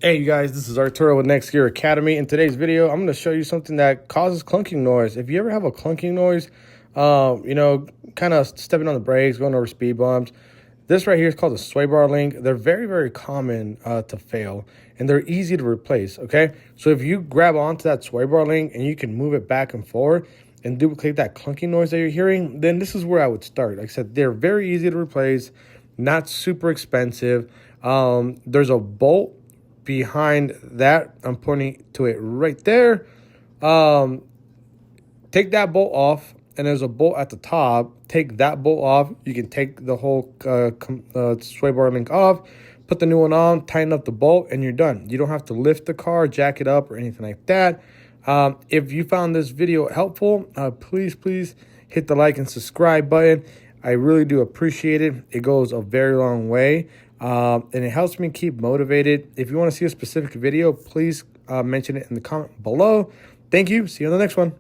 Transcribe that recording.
Hey you guys, this is Arturo with Next Gear Academy. In today's video, I'm going to show you something that causes clunking noise. If you ever have a clunking noise, kind of stepping on the brakes, going over speed bumps, this right here is called a sway bar link. They're very, very common to fail, and they're easy to replace, okay? So if you grab onto that sway bar link and you can move it back and forth and duplicate that clunking noise that you're hearing, then this is where I would start. Like I said, they're very easy to replace, not super expensive. There's a bolt behind that. I'm pointing to it right there. Take that bolt off, and there's a bolt at the top. Take that bolt off. You can take the whole sway bar link off, put the new one on, tighten up the bolt, and you're done. You don't have to lift the car, jack it up, or anything like that. If you found this video helpful, please hit the like and subscribe button. I really do appreciate it. It goes a very long way. And it helps me keep motivated. If you want to see a specific video, please mention it in the comment below. Thank you. See you on the next one.